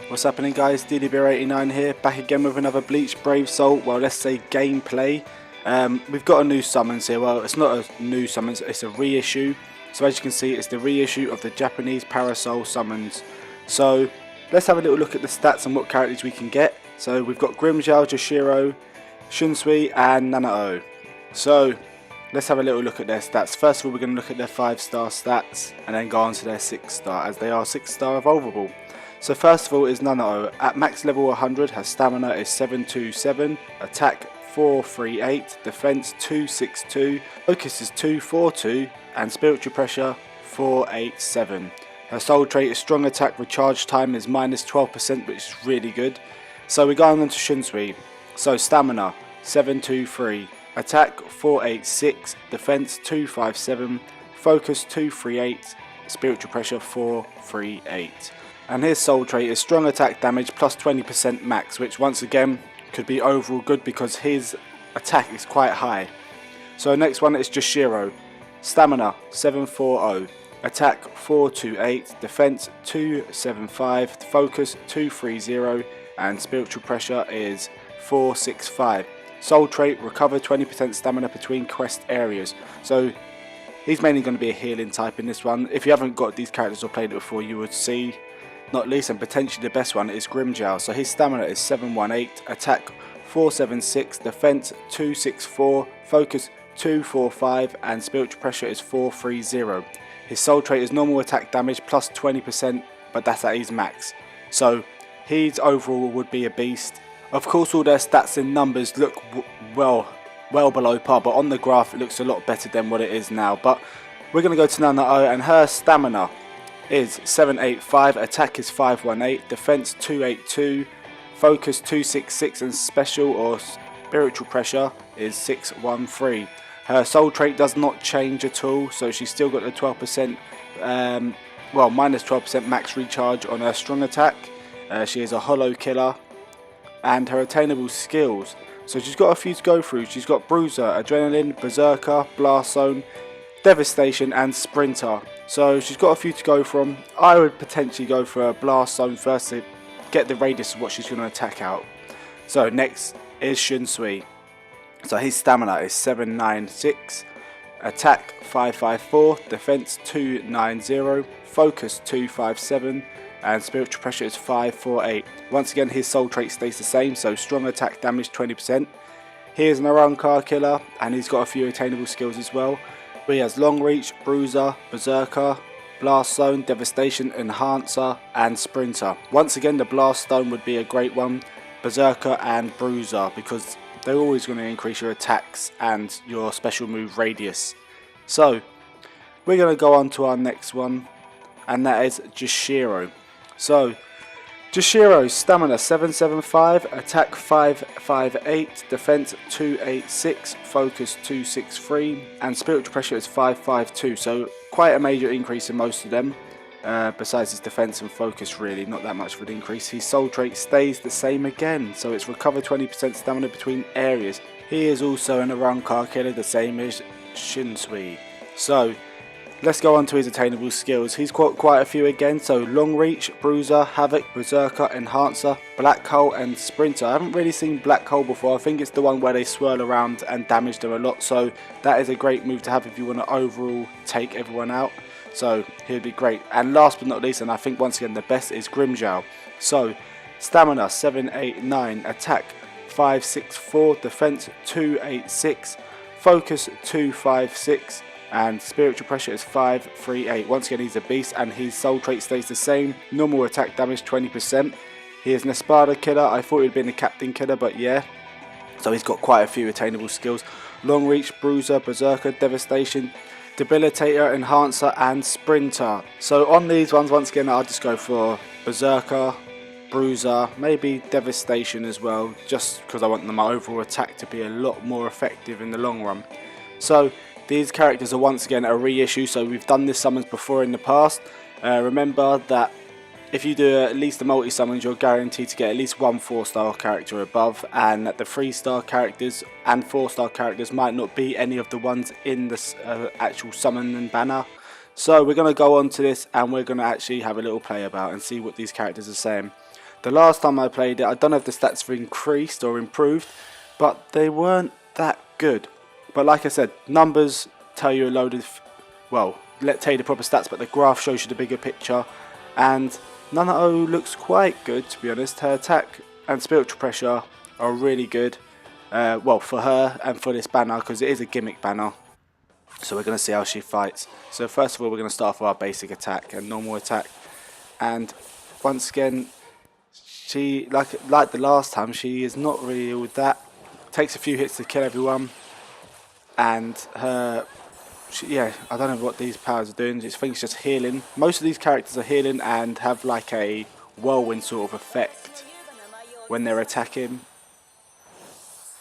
What's happening, guys? DDBR89 here, back again with another Bleach Brave Soul, well, let's say gameplay. We've got a new summons here. Well, it's not a new summons, it's a reissue. So as you can see, it's the reissue of the Japanese Parasol summons. So let's have a little look at the stats and what characters we can get. So we've got Grimmjow, Jushiro, Shunsui and Nanao. So let's have a little look at their stats. First of all, we're going to look at their 5-star stats and then go on to their 6-star, as they are 6-star evolvable. So first of all is Nanao. At max level 100, her stamina is 727, attack 438, defense 262, focus is 242 and spiritual pressure 487. Her soul trait is strong attack, recharge time is minus 12%, which is really good. So we're going on to Shunsui. So stamina 723, attack 486, defense 257, focus 238, spiritual pressure 438. And his soul trait is strong attack damage plus 20% max, which once again could be overall good because his attack is quite high. So next one is Jushiro. Stamina 740, attack 428, defense 275, focus 230 and spiritual pressure is 465. Soul trait, recover 20% stamina between quest areas. So he's mainly going to be a healing type in this one. If you haven't got these characters or played it before, you would see, not least and potentially the best one, is Grimmjow. So his stamina is 718, attack 476, defense 264, focus 245 and spiritual pressure is 430. His soul trait is normal attack damage plus 20%, but that's at his max. So his overall would be a beast. Of course, all their stats and numbers look well below par, but on the graph it looks a lot better than what it is now. But we're going to go to Nanao, and her stamina is 785, attack is 518, defense 282, focus 266 and special or spiritual pressure is 613. Her soul trait does not change at all, so she's still got the 12% minus 12% max recharge on her strong attack. She is a hollow killer. And her attainable skills, so she's got a few to go through. She's got Bruiser, Adrenaline, Berserker, Blast Zone, Devastation and Sprinter. So she's got a few to go from. I would potentially go for a Blast Zone first to get the radius of what she's going to attack out. So next is Shunsui. So his stamina is 796, attack 554, defense 290, focus 257 and spiritual pressure is 548. Once again, his soul trait stays the same, so strong attack damage 20%. He is an Arrancar killer and he's got a few attainable skills as well. He has Long Reach, Bruiser, Berserker, Blast Zone, Devastation, Enhancer and Sprinter. Once again, the Blast Zone would be a great one, Berserker and Bruiser, because they're always going to increase your attacks and your special move radius. So we're going to go on to our next one, and that is Jushiro. So Jushiro's stamina 775, attack 558, defense 286, focus 263 and spiritual pressure is 552. So quite a major increase in most of them, besides his defense and focus, really not that much of an increase. His soul trait stays the same again, so it's recover 20% stamina between areas. He is also an Arrancar killer, the same as Shunsui. So let's go on to his attainable skills. He's got quite a few again, so Long Reach, Bruiser, Havoc, Berserker, Enhancer, Black Hole and Sprinter. I haven't really seen Black Hole before. I think it's the one where they swirl around and damage them a lot, so that is a great move to have if you want to overall take everyone out. So he'd be great. And last but not least, and I think once again the best, is Grimmjow. So stamina 789, attack 564, defense 286, focus 256 and spiritual pressure is 538. Once again, he's a beast and his soul trait stays the same. Normal attack damage 20%. He is an Espada killer. I thought he'd been a captain killer, but yeah. So he's got quite a few attainable skills. Long Reach, Bruiser, Berserker, Devastation, Debilitator, Enhancer and Sprinter. So on these ones, once again, I'll just go for Berserker, Bruiser, maybe Devastation as well, just because I want my overall attack to be a lot more effective in the long run. So these characters are once again a reissue, so we've done this summons before in the past. Remember that if you do at least the multi-summons, you're guaranteed to get at least one 4-star character above, and that the 3-star characters and 4-star characters might not be any of the ones in the actual summon and banner. So we're going to go on to this and we're going to actually have a little play about and see what these characters are saying. The last time I played it, I don't know if the stats have increased or improved, but they weren't that good. But like I said, numbers tell you a load of, well, let's tell you the proper stats, but the graph shows you the bigger picture. And Nanao looks quite good, to be honest. Her attack and spiritual pressure are really good. Well, for her and for this banner, because it is a gimmick banner. So we're going to see how she fights. So first of all, we're going to start off with our basic attack and normal attack. And once again, she, like the last time, she is not really with that. Takes a few hits to kill everyone. And her, yeah, I don't know what these powers are doing. I think it's just healing. Most of these characters are healing and have like a whirlwind sort of effect when they're attacking.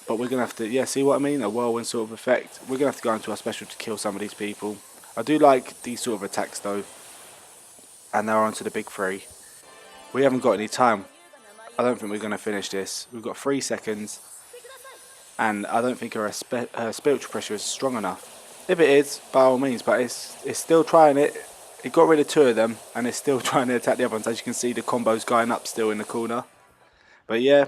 But we're going to have to, yeah, see what I mean? A whirlwind sort of effect. We're going to have to go into our special to kill some of these people. I do like these sort of attacks though. And now on to the big three. We haven't got any time. I don't think we're going to finish this. We've got 3 seconds. And I don't think her spiritual pressure is strong enough. If it is, by all means, but it's still trying it. It got rid of 2 of them. And it's still trying to attack the other ones. As you can see, the combo's going up still in the corner. But yeah.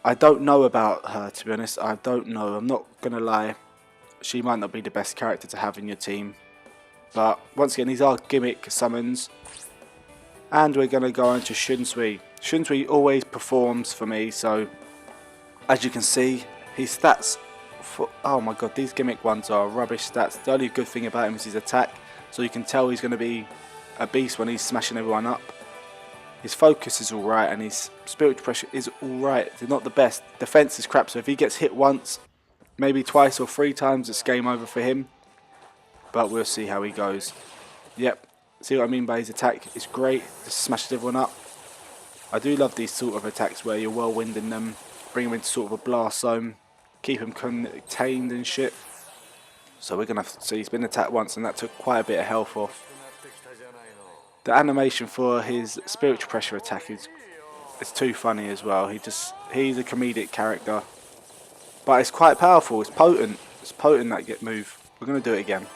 I don't know about her, to be honest. I don't know. I'm not going to lie. She might not be the best character to have in your team. But once again, these are gimmick summons. And we're going to go on to Shunsui. Shunsui always performs for me. So, as you can see, his stats... oh my god, these gimmick ones are rubbish stats. The only good thing about him is his attack. So you can tell he's going to be a beast when he's smashing everyone up. His focus is alright and his spiritual pressure is alright. They're not the best. Defense is crap, so if he gets hit once, maybe twice or 3 times, it's game over for him. But we'll see how he goes. Yep, see what I mean by his attack? It's great, just smashes everyone up. I do love these sort of attacks where you're whirlwinding them, bring them into sort of a blast zone, keep them contained and shit. So we're going to have to see, he's been attacked once and that took quite a bit of health off. The animation for his spiritual pressure attack is too funny as well. He's a comedic character. But it's quite powerful, it's potent. It's potent that move. We're going to do it again.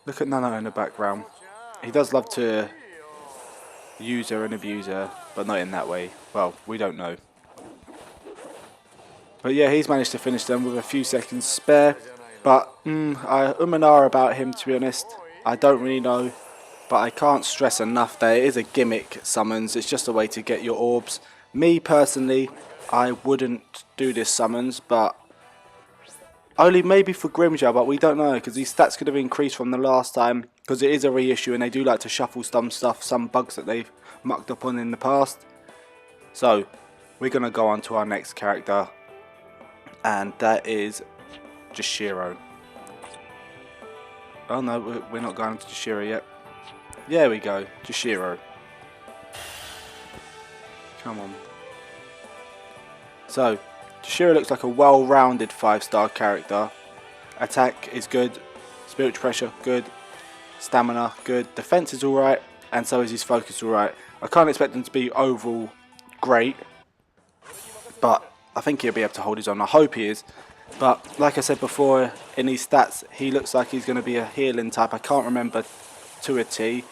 Look at Nanao in the background. He does love to use her and abuse her, but not in that way. Well, we don't know. But yeah, he's managed to finish them with a few seconds spare. But and ah about him, to be honest. I don't really know, but I can't stress enough that it is a gimmick summons. It's just a way to get your orbs. Me personally, I wouldn't do this summons, but only maybe for Grimmjow, but we don't know because these stats could have increased from the last time because it is a reissue and they do like to shuffle some stuff, some bugs that they've mucked up on in the past. So we're going to go on to our next character, and that is Jushiro. Oh no, we're not going to Jushiro yet. There we go, Jushiro. Come on. So, Jushiro looks like a well-rounded 5-star character. Attack is good, spiritual pressure good, stamina good, defense is alright, and so is his focus alright. I can't expect him to be overall great, but I think he'll be able to hold his own. I hope he is. But like I said before, in his stats, he looks like he's going to be a healing type. I can't remember to a T,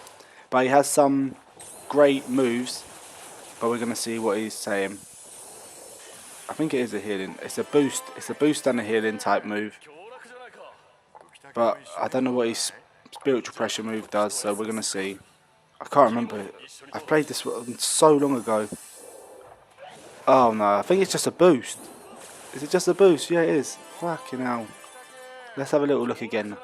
but he has some great moves. But we're going to see what he's saying. I think it is a healing. It's a boost. It's a boost and a healing type move. But I don't know what his spiritual pressure move does, so we're going to see. I can't remember. I've played this one so long ago. Oh no, I think it's just a boost. Is it just a boost? Yeah, it is. Fucking hell. Let's have a little look again.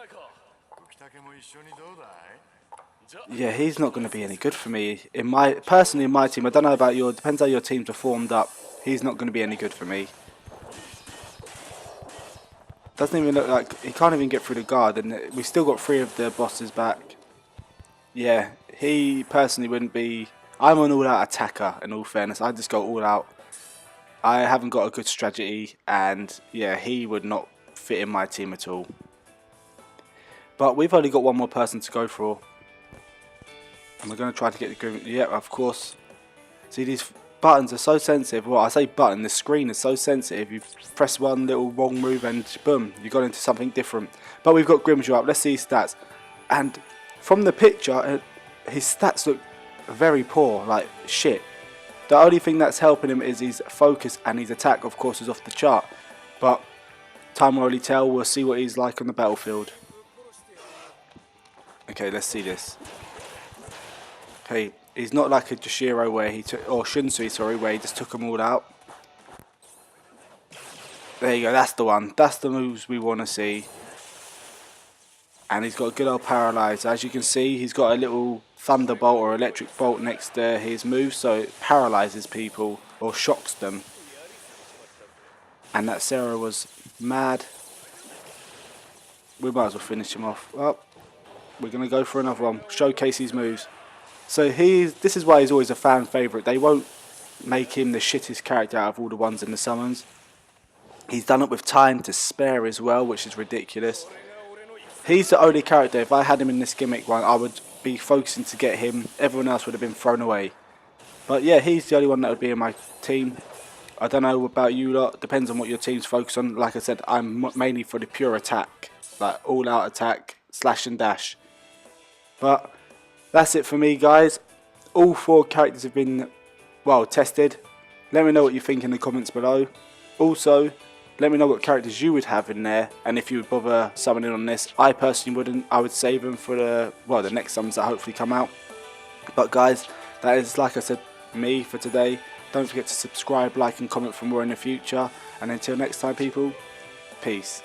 Yeah, he's not going to be any good for me. Personally, in my team, I don't know about your. Depends how your teams are formed up. He's not going to be any good for me. Doesn't even look like he can't even get through the guard, and we still got 3 of the bosses back. Yeah, he personally wouldn't be. I'm an all-out attacker. In all fairness, I just go all out. I haven't got a good strategy, and yeah, he would not fit in my team at all. But we've only got one more person to go for. And we're going to try to get the Grimmjow. Yeah, of course. See, these buttons are so sensitive. Well, I say button, the screen is so sensitive. You press one little wrong move and boom, you got into something different. But we've got Grimmjow up. Let's see his stats. And from the picture, his stats look very poor, like shit. The only thing that's helping him is his focus, and his attack of course is off the chart. But time will only tell. We'll see what he's like on the battlefield. Okay, let's see this. Okay, he's not like a Jushiro where he took, or Shunsui, sorry, where he just took them all out. There you go, that's the one. That's the moves we want to see. And he's got a good old paralyzer. As you can see, he's got a little thunderbolt or electric bolt next to his move, so it paralyzes people or shocks them. And that Sarah was mad. We might as well finish him off. Well, we're going to go for another one. Showcase his moves. So this is why he's always a fan favourite. They won't make him the shittest character out of all the ones in the summons. He's done it with time to spare as well, which is ridiculous. He's the only character, if I had him in this gimmick one, I would be focusing to get him. Everyone else would have been thrown away. But yeah, he's the only one that would be in my team. I don't know about you lot, depends on what your team's focused on. Like I said, I'm mainly for the pure attack, like all out attack, slash and dash. But that's it for me, guys. All 4 characters have been, well, tested. Let me know what you think in the comments below. Also, let me know what characters you would have in there, and if you would bother summoning on this. I personally wouldn't. I would save them for the next summons that hopefully come out. But guys, that is, like I said, me for today. Don't forget to subscribe, like and comment for more in the future. And until next time, people, peace.